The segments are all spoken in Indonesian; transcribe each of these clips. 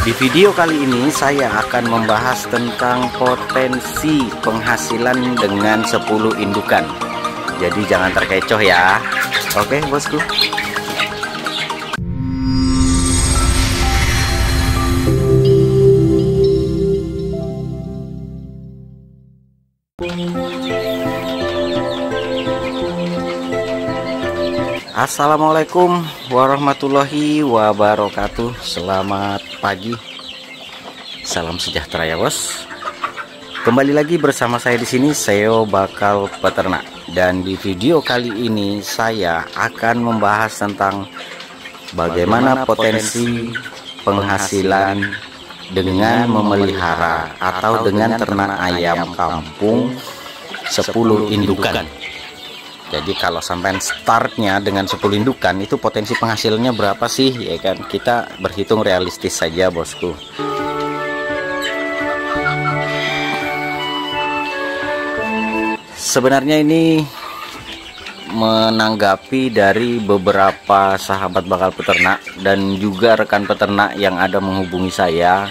Di video kali ini saya akan membahas tentang potensi penghasilan dengan 10 indukan. Jadi jangan terkecoh ya. Oke, bosku. Assalamualaikum warahmatullahi wabarakatuh. Selamat pagi, salam sejahtera ya bos. Kembali lagi bersama saya di sini, Seo Bakal Peternak. Dan di video kali ini saya akan membahas tentang bagaimana potensi penghasilan dengan memelihara atau dengan ternak ayam kampung 10 indukan. Jadi kalau sampai startnya dengan 10 indukan itu potensi penghasilannya berapa sih, ya kan? Kita berhitung realistis saja bosku. Sebenarnya ini menanggapi dari beberapa sahabat bakal peternak dan juga rekan peternak yang ada menghubungi saya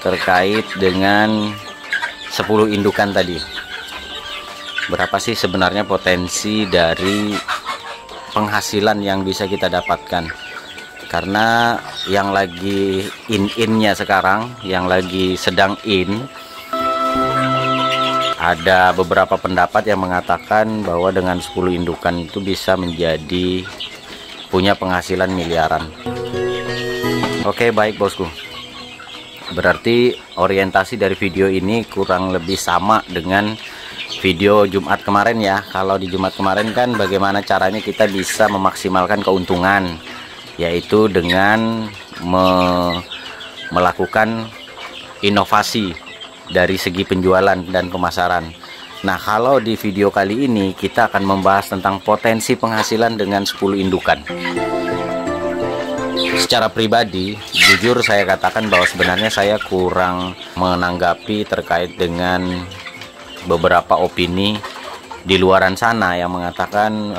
terkait dengan 10 indukan tadi. Berapa sih sebenarnya potensi dari penghasilan yang bisa kita dapatkan? Karena yang lagi in-innya sekarang, yang lagi sedang in, ada beberapa pendapat yang mengatakan bahwa dengan 10 indukan itu bisa menjadi punya penghasilan miliaran. Oke, baik bosku. Berarti orientasi dari video ini kurang lebih sama dengan video Jumat kemarin ya. Kalau di Jumat kemarin kan bagaimana caranya kita bisa memaksimalkan keuntungan, yaitu dengan melakukan inovasi dari segi penjualan dan pemasaran. Nah, kalau di video kali ini kita akan membahas tentang potensi penghasilan dengan 10 indukan. Secara pribadi, jujur saya katakan bahwa sebenarnya saya kurang menanggapi terkait dengan beberapa opini di luaran sana yang mengatakan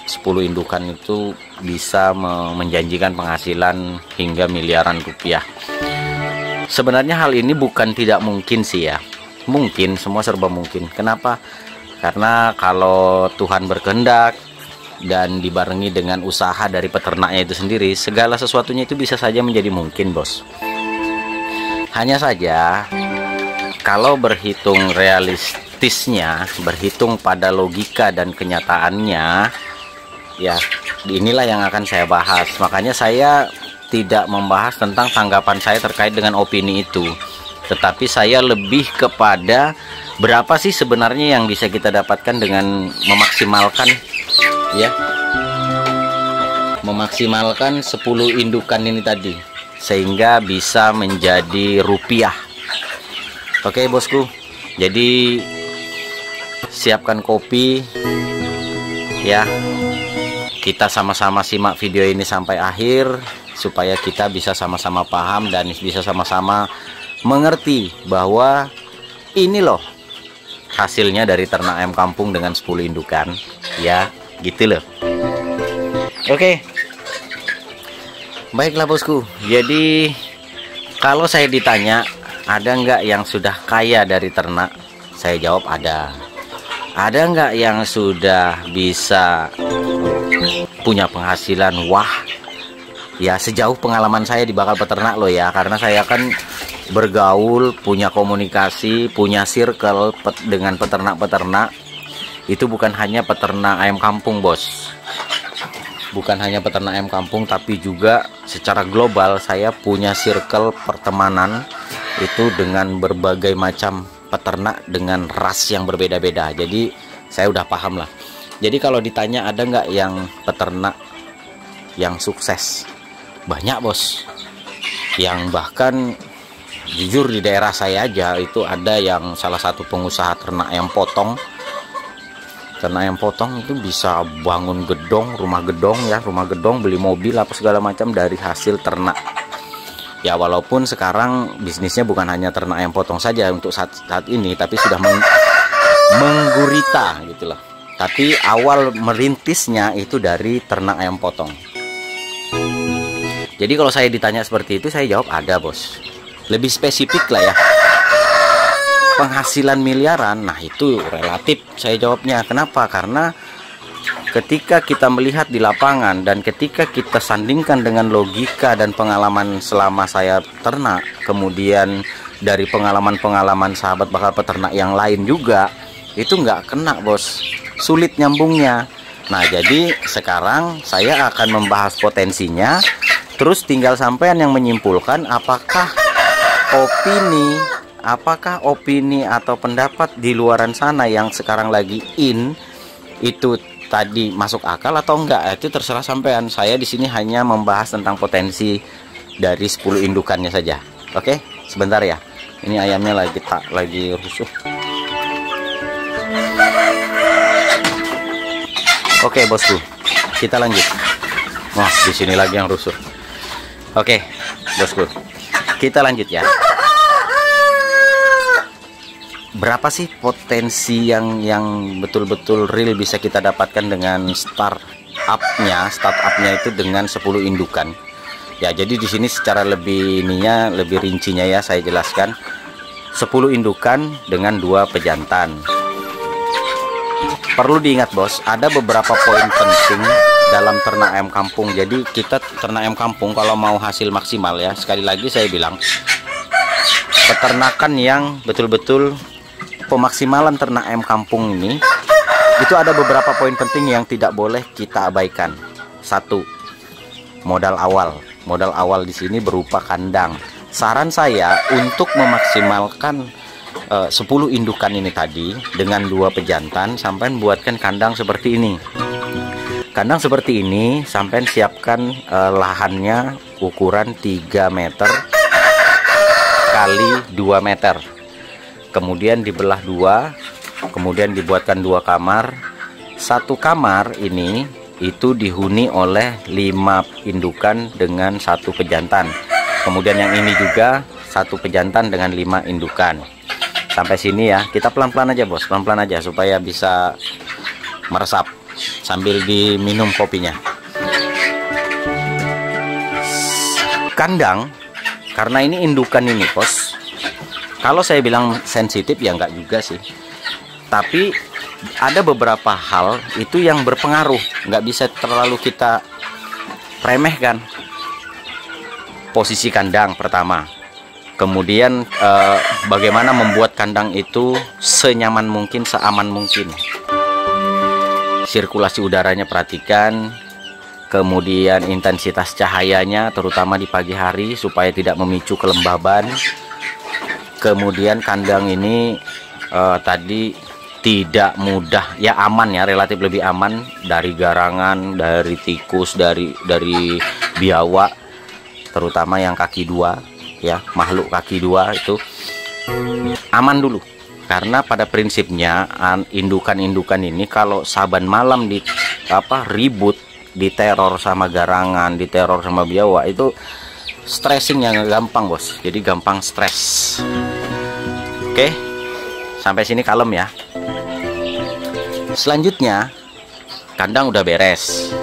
10 indukan itu bisa menjanjikan penghasilan hingga miliaran rupiah. Sebenarnya hal ini bukan tidak mungkin sih ya. Mungkin, semua serba mungkin. Kenapa? Karena kalau Tuhan berkehendak dan dibarengi dengan usaha dari peternaknya itu sendiri, segala sesuatunya itu bisa saja menjadi mungkin, bos. Hanya saja kalau berhitung realistisnya, berhitung pada logika dan kenyataannya, ya inilah yang akan saya bahas. Makanya saya tidak membahas tentang tanggapan saya terkait dengan opini itu, tetapi saya lebih kepada berapa sih sebenarnya yang bisa kita dapatkan dengan memaksimalkan, ya, memaksimalkan 10 indukan ini tadi, sehingga bisa menjadi rupiah. Oke bosku, jadi siapkan kopi ya, kita sama-sama simak video ini sampai akhir supaya kita bisa sama-sama paham dan bisa sama-sama mengerti bahwa ini loh hasilnya dari ternak ayam kampung dengan 10 indukan ya, gitu loh. Oke, baiklah bosku. Jadi kalau saya ditanya ada nggak yang sudah kaya dari ternak, saya jawab ada. Ada nggak yang sudah bisa punya penghasilan? Wah, ya sejauh pengalaman saya di bakal peternak loh ya, karena saya kan bergaul, punya komunikasi, punya circle dengan peternak-peternak. Itu bukan hanya peternak ayam kampung bos, bukan hanya peternak ayam kampung, tapi juga secara global saya punya circle pertemanan itu dengan berbagai macam peternak dengan ras yang berbeda-beda. Jadi saya udah paham lah. Jadi kalau ditanya ada nggak yang peternak yang sukses, banyak bos. Yang bahkan jujur di daerah saya aja itu ada yang salah satu pengusaha ternak ayam potong. Ternak ayam potong itu bisa bangun gedong, rumah gedong, beli mobil apa segala macam dari hasil ternak. Ya walaupun sekarang bisnisnya bukan hanya ternak ayam potong saja untuk saat ini, tapi sudah menggurita gitu loh. Tapi awal merintisnya itu dari ternak ayam potong. Jadi kalau saya ditanya seperti itu, saya jawab ada, bos. Lebih spesifik lah ya. Penghasilan miliaran, nah itu relatif saya jawabnya. Kenapa? Karena ketika kita melihat di lapangan dan ketika kita sandingkan dengan logika dan pengalaman selama saya ternak, kemudian dari pengalaman-pengalaman sahabat bakal peternak yang lain juga, itu nggak kena, bos. Sulit nyambungnya. Nah, jadi sekarang saya akan membahas potensinya, terus tinggal sampean yang menyimpulkan apakah opini atau pendapat di luaran sana yang sekarang lagi itu tadi masuk akal atau enggak. Itu terserah sampean. Saya di sini hanya membahas tentang potensi dari 10 indukannya saja. Oke, sebentar ya. Ini ayamnya lagi rusuh. Oke, bosku. Kita lanjut. Wah, di sini lagi yang rusuh. Oke, bosku. Kita lanjut ya. Berapa sih potensi yang betul-betul real bisa kita dapatkan dengan startupnya itu dengan 10 indukan. Ya, jadi di sini secara lebih rincinya ya saya jelaskan. 10 indukan dengan 2 pejantan. Perlu diingat, bos, ada beberapa poin penting dalam ternak ayam kampung. Jadi kita ternak ayam kampung kalau mau hasil maksimal ya, sekali lagi saya bilang, peternakan yang betul-betul pemaksimalan ternak ayam kampung ini, itu ada beberapa poin penting yang tidak boleh kita abaikan. 1, modal awal. Modal awal di sini berupa kandang. Saran saya untuk memaksimalkan 10 indukan ini tadi dengan 2 pejantan, sampai buatkan kandang seperti ini. Kandang seperti ini sampai siapkan lahannya ukuran 3 meter kali 2 meter. Kemudian dibelah 2, kemudian dibuatkan 2 kamar. 1 kamar ini itu dihuni oleh 5 indukan dengan 1 pejantan. Kemudian yang ini juga 1 pejantan dengan 5 indukan. Sampai sini ya, kita pelan-pelan aja, bos, pelan-pelan aja supaya bisa meresap sambil diminum kopinya. Kandang, karena ini indukan ini, bos. Kalau saya bilang sensitif ya enggak juga sih. Tapi ada beberapa hal itu yang berpengaruh, nggak bisa terlalu kita remehkan. Posisi kandang pertama. Kemudian bagaimana membuat kandang itu senyaman mungkin, seaman mungkin. Sirkulasi udaranya perhatikan. Kemudian intensitas cahayanya terutama di pagi hari supaya tidak memicu kelembaban. Kemudian kandang ini tadi tidak mudah ya, aman ya, relatif lebih aman dari garangan, dari tikus, dari biawak, terutama yang kaki 2 ya, makhluk kaki 2 itu aman dulu. Karena pada prinsipnya indukan-indukan ini kalau saban malam ribut, diteror sama garangan, diteror sama biawak, itu stressing yang gampang, bos. Jadi gampang stres. Oke, sampai sini kalem ya. Selanjutnya kandang udah beres.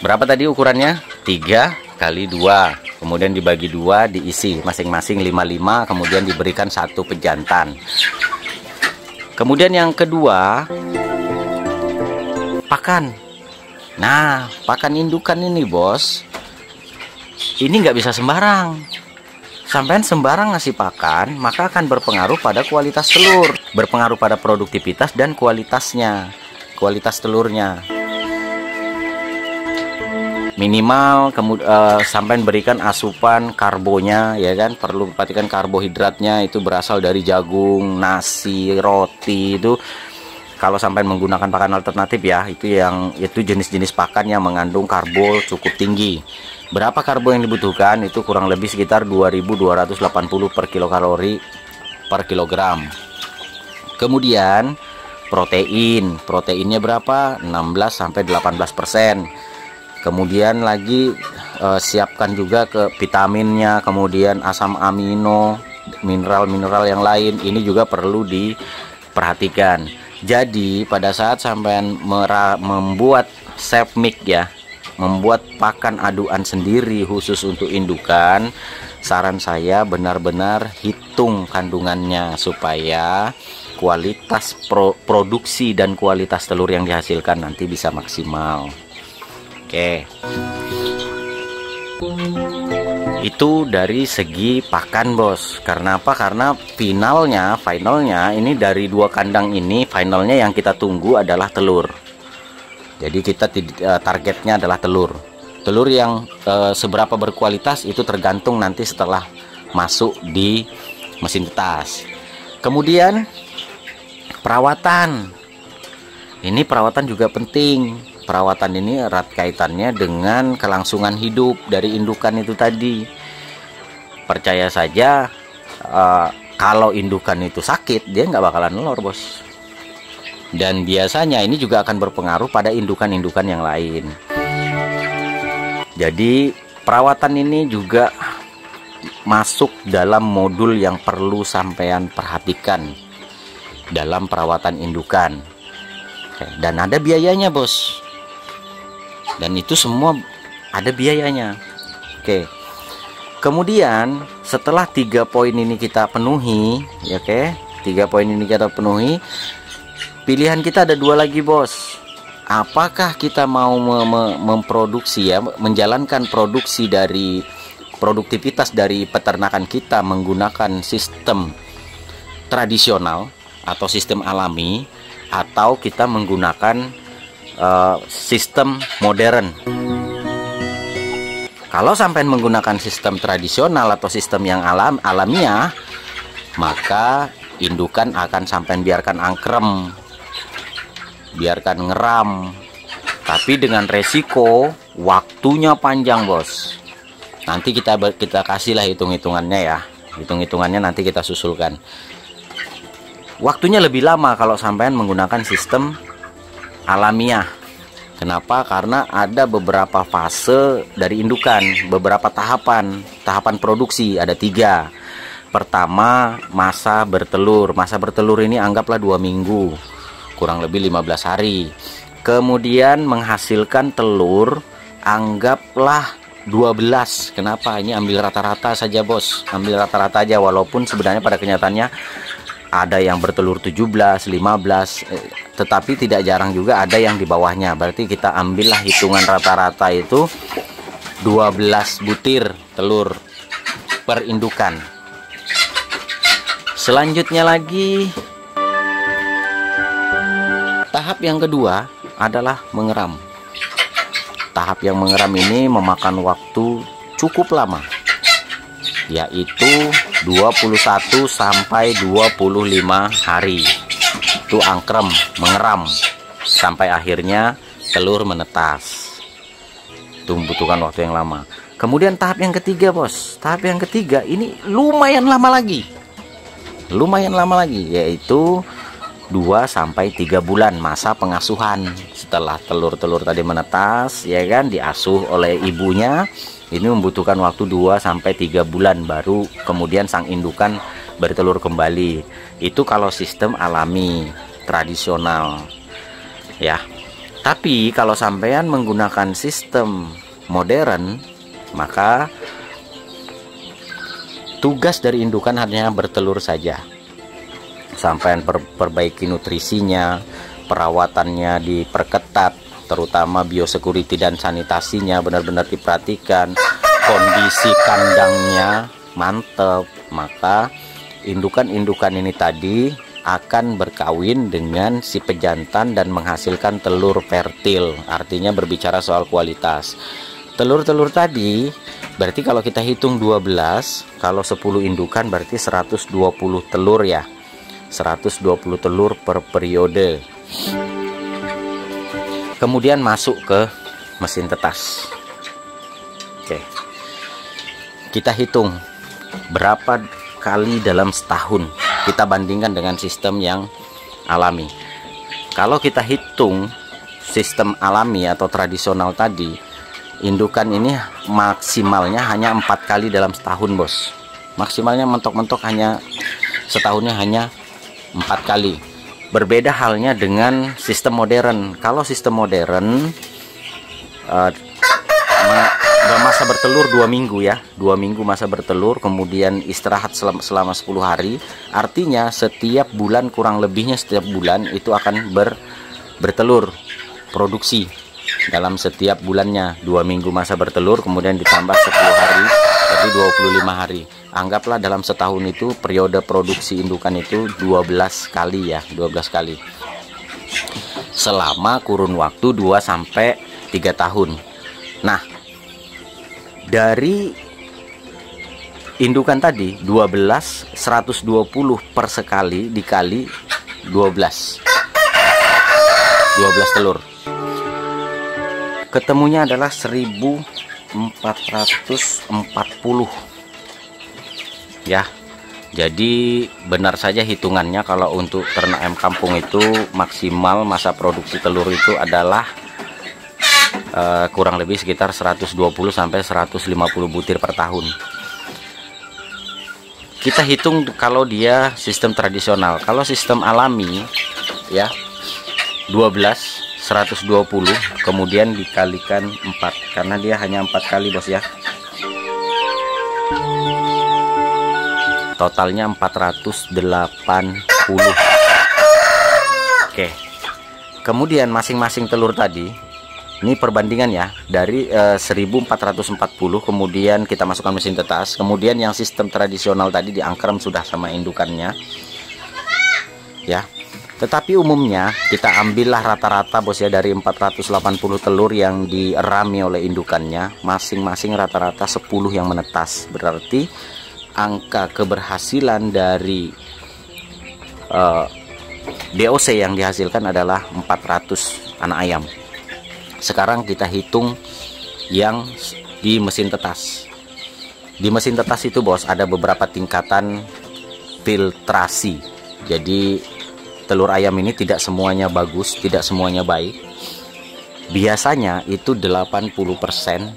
Berapa tadi ukurannya? 3 kali 2. Kemudian dibagi 2, diisi masing-masing 5-5. Kemudian diberikan 1 pejantan. Kemudian yang kedua, pakan. Nah, pakan indukan ini, bos, ini nggak bisa sembarang. Sampai sembarang ngasih pakan, maka akan berpengaruh pada kualitas telur, berpengaruh pada produktivitas dan kualitasnya, kualitas telurnya. Minimal sampai berikan asupan karbonya, ya kan, perlu perhatikan karbohidratnya itu berasal dari jagung, nasi, roti. Itu kalau sampai menggunakan pakan alternatif ya, itu jenis-jenis pakan yang mengandung karbo cukup tinggi. Berapa karbo yang dibutuhkan? Itu kurang lebih sekitar 2280 per kilokalori per kilogram. Kemudian proteinnya berapa? 16-18%. Kemudian lagi siapkan juga ke vitaminnya, kemudian asam amino, mineral-mineral yang lain. Ini juga perlu diperhatikan. Jadi pada saat sampean membuat safe mix ya, membuat pakan aduan sendiri khusus untuk indukan, saran saya benar-benar hitung kandungannya supaya kualitas produksi dan kualitas telur yang dihasilkan nanti bisa maksimal. Oke, itu dari segi pakan bos. Karena apa? Karena finalnya ini dari 2 kandang ini, finalnya yang kita tunggu adalah telur. Jadi kita targetnya adalah telur yang seberapa berkualitas itu tergantung nanti setelah masuk di mesin tetas. Kemudian perawatan, ini perawatan juga penting. Perawatan ini erat kaitannya dengan kelangsungan hidup dari indukan itu tadi. Percaya saja, kalau indukan itu sakit, dia nggak bakalan nelor bos. Dan biasanya ini juga akan berpengaruh pada indukan-indukan yang lain. Jadi perawatan ini juga masuk dalam modul yang perlu sampean perhatikan dalam perawatan indukan. Dan ada biayanya bos. Dan itu semua ada biayanya. Oke. Kemudian setelah 3 poin ini kita penuhi, ya oke, 3 poin ini kita penuhi, pilihan kita ada 2 lagi bos. Apakah kita mau memproduksi ya, menjalankan produksi dari produktivitas dari peternakan kita menggunakan sistem tradisional atau sistem alami, atau kita menggunakan sistem modern. Kalau sampai menggunakan sistem tradisional atau sistem yang alamiah, maka indukan akan sampai biarkan angkrem, biarkan ngeram, tapi dengan resiko waktunya panjang bos. Nanti kita kasihlah hitung-hitungannya ya, hitung-hitungannya nanti kita susulkan. Waktunya lebih lama kalau sampean menggunakan sistem alamiah. Kenapa? Karena ada beberapa fase dari indukan, beberapa tahapan produksi, ada 3. Pertama, masa bertelur. Masa bertelur ini anggaplah 2 minggu, kurang lebih 15 hari. Kemudian menghasilkan telur, anggaplah 12. Kenapa? Ini ambil rata-rata saja bos, ambil rata-rata aja, walaupun sebenarnya pada kenyataannya ada yang bertelur 17, 15, tetapi tidak jarang juga ada yang di bawahnya. Berarti kita ambillah hitungan rata-rata itu 12 butir telur per indukan. Selanjutnya lagi, tahap yang kedua adalah mengeram. Tahap yang mengeram ini memakan waktu cukup lama, yaitu 21 sampai 25 hari. Itu angkrem, mengeram, sampai akhirnya telur menetas. Itu membutuhkan waktu yang lama. Kemudian tahap yang ketiga bos, tahap yang ketiga ini lumayan lama lagi, yaitu 2 sampai 3 bulan masa pengasuhan. Setelah telur-telur tadi menetas, ya kan, diasuh oleh ibunya, ini membutuhkan waktu 2 sampai 3 bulan baru kemudian sang indukan bertelur kembali. Itu kalau sistem alami tradisional ya. Tapi kalau sampean menggunakan sistem modern, maka tugas dari indukan hanya bertelur saja. Sampean perbaiki nutrisinya, perawatannya diperketat, terutama biosecurity dan sanitasinya benar-benar diperhatikan, kondisi kandangnya mantap, maka indukan-indukan ini tadi akan berkawin dengan si pejantan dan menghasilkan telur fertil. Artinya berbicara soal kualitas telur-telur tadi, berarti kalau kita hitung 12, kalau 10 indukan berarti 120 telur ya, 120 telur per periode. Kemudian masuk ke mesin tetas. Oke, kita hitung berapa kali dalam setahun, kita bandingkan dengan sistem yang alami. Kalau kita hitung sistem alami atau tradisional tadi, indukan ini maksimalnya hanya 4 kali dalam setahun bos. Maksimalnya mentok-mentok hanya setahunnya hanya 4 kali. Berbeda halnya dengan sistem modern. Kalau sistem modern masa bertelur 2 minggu ya, 2 minggu masa bertelur, kemudian istirahat selama 10 hari. Artinya setiap bulan, kurang lebihnya setiap bulan itu akan bertelur produksi dalam setiap bulannya. 2 minggu masa bertelur, kemudian ditambah 10 hari, jadi 25 hari. Anggaplah dalam setahun itu periode produksi indukan itu 12 kali ya, 12 kali selama kurun waktu 2-3 tahun. Nah, dari indukan tadi 12, 120 per sekali dikali 12 telur, ketemunya adalah 1440 ya. Jadi benar saja hitungannya kalau untuk ternak ayam kampung itu maksimal masa produksi telur itu adalah kurang lebih sekitar 120 sampai 150 butir per tahun. Kita hitung kalau dia sistem tradisional. Kalau sistem alami ya 12 120 kemudian dikalikan 4 karena dia hanya 4 kali bos ya. Totalnya 480. Oke. Kemudian masing-masing telur tadi, ini perbandingan ya, dari 1440 kemudian kita masukkan mesin tetas, kemudian yang sistem tradisional tadi diangkrem sudah sama indukannya. Ya. Tetapi umumnya kita ambillah rata-rata bos ya, dari 480 telur yang dirami oleh indukannya, masing-masing rata-rata 10 yang menetas. Berarti angka keberhasilan dari DOC yang dihasilkan adalah 400 anak ayam. Sekarang kita hitung yang di mesin tetas. Di mesin tetas itu bos ada beberapa tingkatan filtrasi. Jadi telur ayam ini tidak semuanya bagus, tidak semuanya baik. Biasanya itu 80%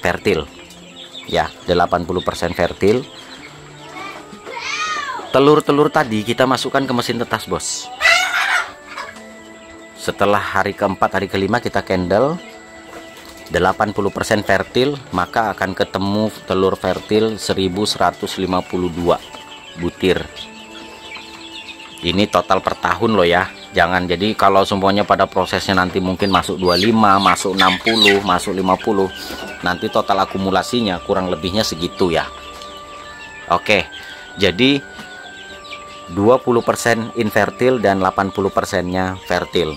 fertil. Ya, 80% fertil. Telur-telur tadi kita masukkan ke mesin tetas bos. Setelah hari keempat, hari kelima kita candle 80% fertil, maka akan ketemu telur fertil 1152 butir. Ini total per tahun loh ya. Jangan jadi kalau semuanya pada prosesnya nanti mungkin masuk 25, masuk 60, masuk 50. Nanti total akumulasinya kurang lebihnya segitu ya. Oke. Jadi 20% infertil dan 80%-nya fertil.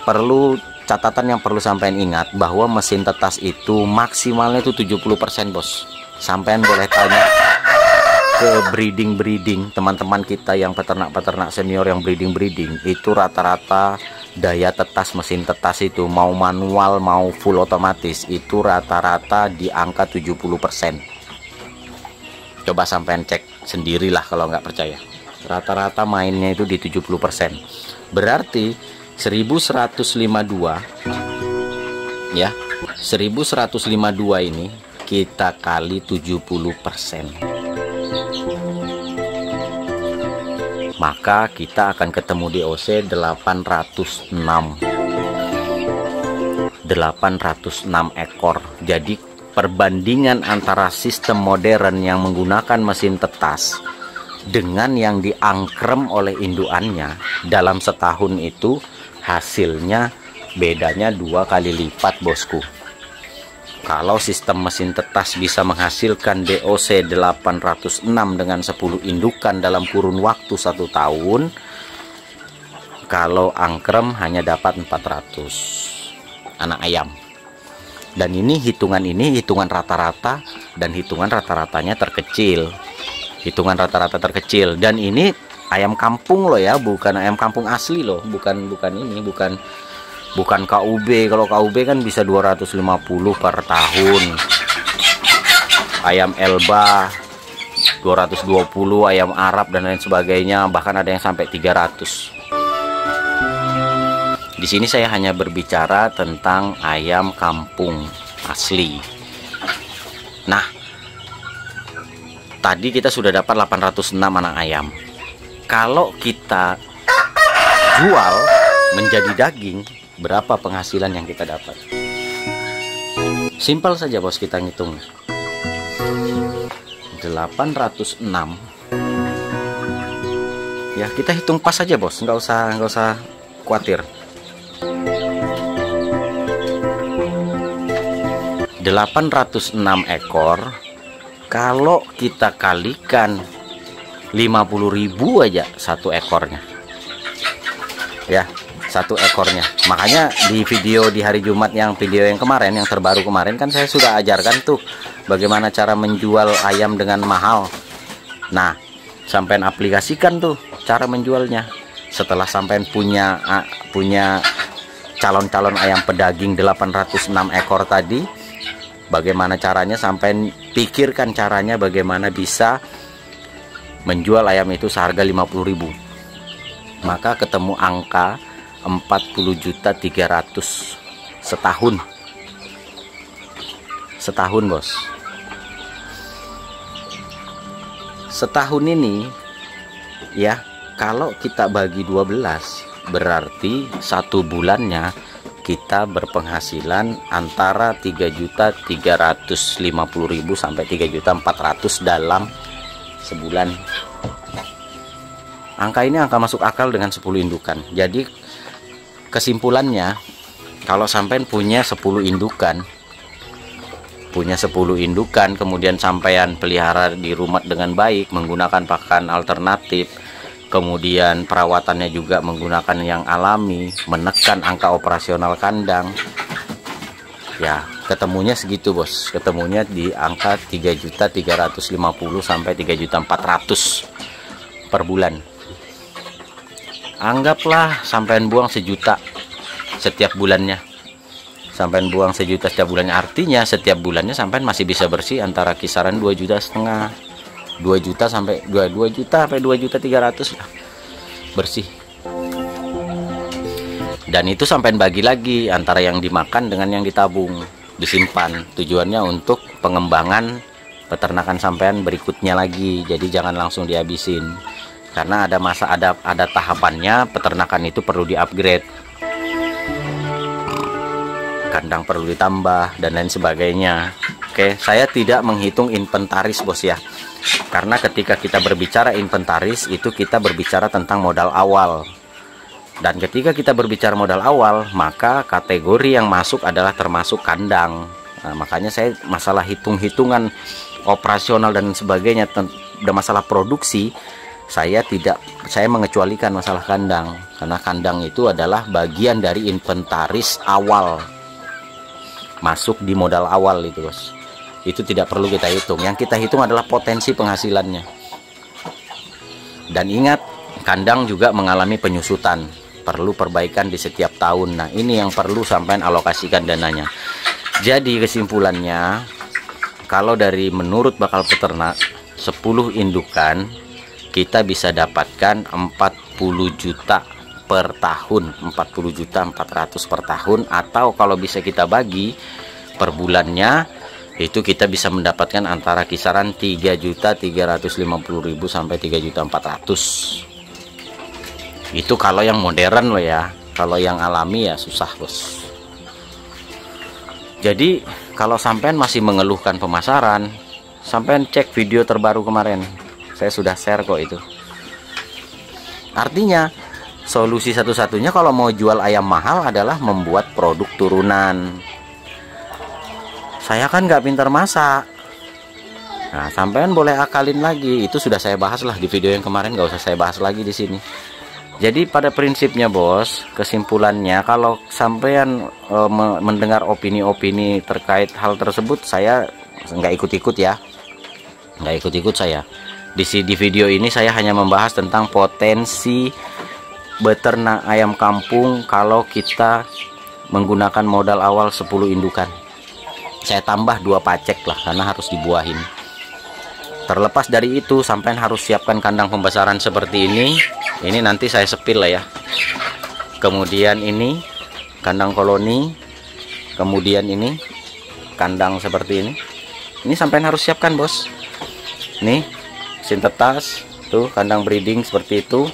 Perlu catatan yang perlu sampean ingat bahwa mesin tetas itu maksimalnya itu 70% bos. Sampean boleh tanya ke breeding teman-teman kita yang peternak senior yang breeding itu rata-rata daya tetas mesin tetas itu mau manual mau full otomatis itu rata-rata di angka 70%. Coba sampean cek sendirilah kalau nggak percaya. Rata-rata mainnya itu di 70%. Berarti 1152 ya, 1152 ini kita kali 70%. Maka kita akan ketemu DOC 806 ekor. Jadi perbandingan antara sistem modern yang menggunakan mesin tetas dengan yang diangkrem oleh indukannya dalam setahun itu hasilnya bedanya 2 kali lipat bosku. Kalau sistem mesin tetas bisa menghasilkan DOC 806 dengan 10 indukan dalam kurun waktu 1 tahun, kalau angkrem hanya dapat 400 anak ayam. Dan ini hitungan rata-rata, dan hitungan rata-ratanya terkecil. Hitungan rata-rata terkecil, dan ini ayam kampung loh ya, bukan ayam kampung asli loh, bukan KUB. Kalau KUB kan bisa 250 per tahun. Ayam Elba 220, ayam Arab dan lain sebagainya, bahkan ada yang sampai 300. Di sini saya hanya berbicara tentang ayam kampung asli. Nah, tadi kita sudah dapat 806 anak ayam. Kalau kita jual menjadi daging, berapa penghasilan yang kita dapat? Simpel saja bos, kita ngitung 806 ya, kita hitung pas saja bos, nggak usah khawatir. 806 ekor kalau kita kalikan 50.000 aja satu ekornya ya, satu ekornya. Makanya di video di hari Jumat, yang video yang kemarin, yang terbaru kemarin kan saya sudah ajarkan tuh bagaimana cara menjual ayam dengan mahal. Nah, sampean aplikasikan tuh cara menjualnya. Setelah sampean punya calon-calon ayam pedaging 806 ekor tadi, bagaimana caranya, sampean pikirkan caranya bagaimana bisa menjual ayam itu seharga 50.000. Maka ketemu angka 40.300.000 setahun. Setahun bos. Setahun ini ya, kalau kita bagi 12 berarti satu bulannya kita berpenghasilan antara 3.350.000 sampai 3.400.000 dalam sebulan. Angka ini angka masuk akal dengan 10 indukan. Jadi kesimpulannya, kalau sampai punya 10 indukan, kemudian sampean pelihara di rumah dengan baik, menggunakan pakan alternatif, kemudian perawatannya juga menggunakan yang alami, menekan angka operasional kandang, ya ketemunya segitu bos, ketemunya di angka 3.350.000 sampai 3.400.000 per bulan. Anggaplah sampean buang 1 juta setiap bulannya, sampean buang 1 juta setiap bulannya, artinya setiap bulannya sampean masih bisa bersih antara kisaran 2,5 juta, 2 juta sampai 2,3 juta bersih. Dan itu sampean bagi lagi antara yang dimakan dengan yang ditabung, disimpan, tujuannya untuk pengembangan peternakan sampean berikutnya lagi. Jadi jangan langsung dihabisin, karena ada tahapannya. Peternakan itu perlu di-upgrade, kandang perlu ditambah dan lain sebagainya. Oke, saya tidak menghitung inventaris bos ya, karena ketika kita berbicara inventaris itu kita berbicara tentang modal awal. Dan ketika kita berbicara modal awal, maka kategori yang masuk adalah termasuk kandang. Nah, makanya saya masalah hitung-hitungan operasional dan sebagainya, dan masalah produksi, saya mengecualikan masalah kandang, karena kandang itu adalah bagian dari inventaris awal, masuk di modal awal itu bos. Itu tidak perlu kita hitung. Yang kita hitung adalah potensi penghasilannya. Dan ingat, kandang juga mengalami penyusutan, perlu perbaikan di setiap tahun. Nah, ini yang perlu sampai alokasikan dananya. Jadi kesimpulannya, kalau dari menurut bakal peternak 10 indukan, kita bisa dapatkan 40 juta per tahun, 40.400.000 per tahun. Atau kalau bisa kita bagi per bulannya, itu kita bisa mendapatkan antara kisaran 3.350.000 sampai 3.400.000. Itu kalau yang modern loh ya. Kalau yang alami ya susah bos. Jadi kalau sampean masih mengeluhkan pemasaran, sampean cek video terbaru kemarin, saya sudah share kok itu. Artinya solusi satu-satunya kalau mau jual ayam mahal adalah membuat produk turunan. Saya kan nggak pintar masak. Nah, sampean boleh akalin lagi. Itu sudah saya bahas lah di video yang kemarin, nggak usah saya bahas lagi di sini. Jadi pada prinsipnya bos, kesimpulannya kalau sampean mendengar opini-opini terkait hal tersebut, saya nggak ikut-ikut ya, nggak ikut-ikut saya. Di video ini saya hanya membahas tentang potensi beternak ayam kampung kalau kita menggunakan modal awal 10 indukan. Saya tambah 2 pacek lah, karena harus dibuahin. Terlepas dari itu, sampean harus siapkan kandang pembesaran seperti ini. Ini nanti saya sepil lah ya. Kemudian ini kandang koloni. Kemudian ini kandang seperti ini. Ini sampean harus siapkan bos. Nih sintetas, tuh kandang breeding seperti itu.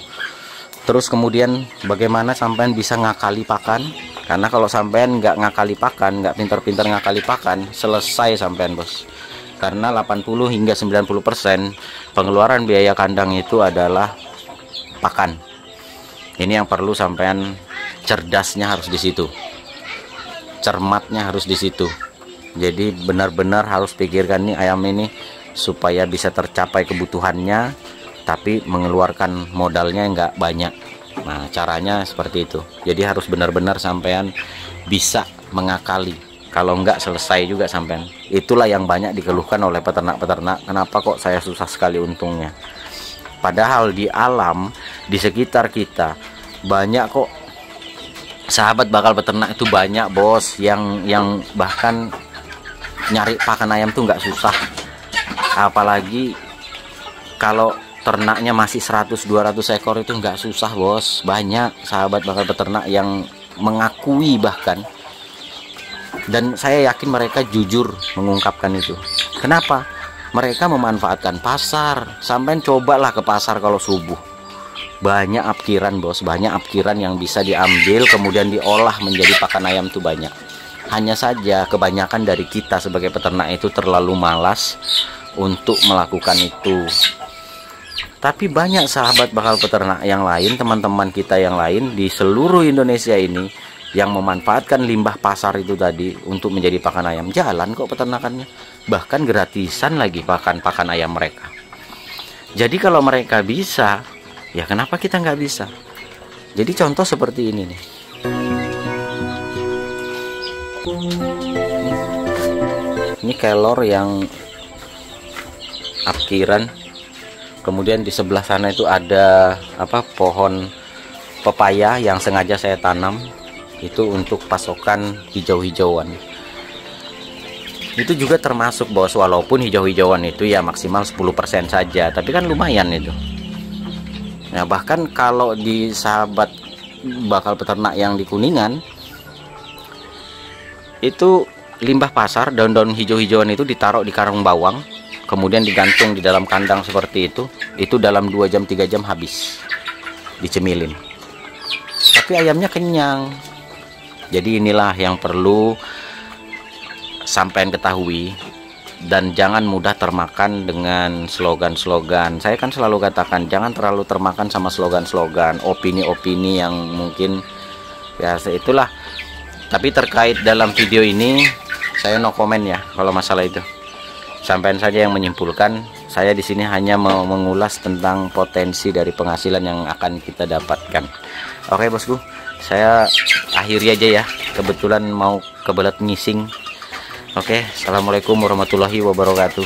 Terus kemudian bagaimana sampean bisa ngakali pakan, Karena kalau sampean nggak ngakali pakan, nggak pintar-pintar ngakali pakan, selesai sampean bos. Karena 80 hingga 90% pengeluaran biaya kandang itu adalah pakan. Ini yang perlu sampean, cerdasnya harus di situ, cermatnya harus di situ. Jadi benar-benar harus pikirkan nih ayam ini supaya bisa tercapai kebutuhannya, tapi mengeluarkan modalnya nggak banyak. Nah, caranya seperti itu. Jadi harus benar-benar sampean bisa mengakali. Kalau enggak selesai juga sampean. Itulah yang banyak dikeluhkan oleh peternak-peternak. Kenapa kok saya susah sekali untungnya? Padahal di alam, di sekitar kita banyak kok sahabat bakal peternak itu banyak bos, yang bahkan nyari pakan ayam tuh nggak susah. Apalagi kalau ternaknya masih 100-200 ekor itu nggak susah bos. Banyak sahabat bakal peternak yang mengakui bahkan, dan saya yakin mereka jujur mengungkapkan itu. Kenapa? Mereka memanfaatkan pasar. Sampai cobalah ke pasar kalau subuh, banyak apkiran bos, banyak apkiran yang bisa diambil kemudian diolah menjadi pakan ayam tuh banyak. Hanya saja kebanyakan dari kita sebagai peternak itu terlalu malas untuk melakukan itu. Tapi banyak sahabat bakal peternak yang lain, teman-teman kita yang lain di seluruh Indonesia ini yang memanfaatkan limbah pasar itu tadi untuk menjadi pakan ayam. Jalan kok peternakannya, bahkan gratisan lagi pakan ayam mereka. Jadi kalau mereka bisa, ya kenapa kita nggak bisa? Jadi contoh seperti ini nih. Ini kelor yang apkiran. Kemudian di sebelah sana itu ada pohon pepaya yang sengaja saya tanam itu untuk pasokan hijau-hijauan. Itu juga termasuk bos, walaupun hijau-hijauan itu ya maksimal 10% saja, tapi kan lumayan itu. Nah, bahkan kalau di sahabat bakal peternak yang di Kuningan itu limbah pasar, daun-daun hijau-hijauan itu ditaruh di karung bawang, kemudian digantung di dalam kandang seperti itu dalam 2 jam 3 jam habis dicemilin, tapi ayamnya kenyang. Jadi inilah yang perlu sampean ketahui, dan jangan mudah termakan dengan slogan-slogan. Saya kan selalu katakan jangan terlalu termakan sama slogan-slogan, opini-opini yang mungkin ya itulah. Tapi terkait dalam video ini saya no komen ya kalau masalah itu. Sampean saja yang menyimpulkan. Saya di sini hanya mau mengulas tentang potensi dari penghasilan yang akan kita dapatkan. Oke bosku, saya akhiri aja ya. Kebetulan mau kebelet ngising. Oke, assalamualaikum warahmatullahi wabarakatuh.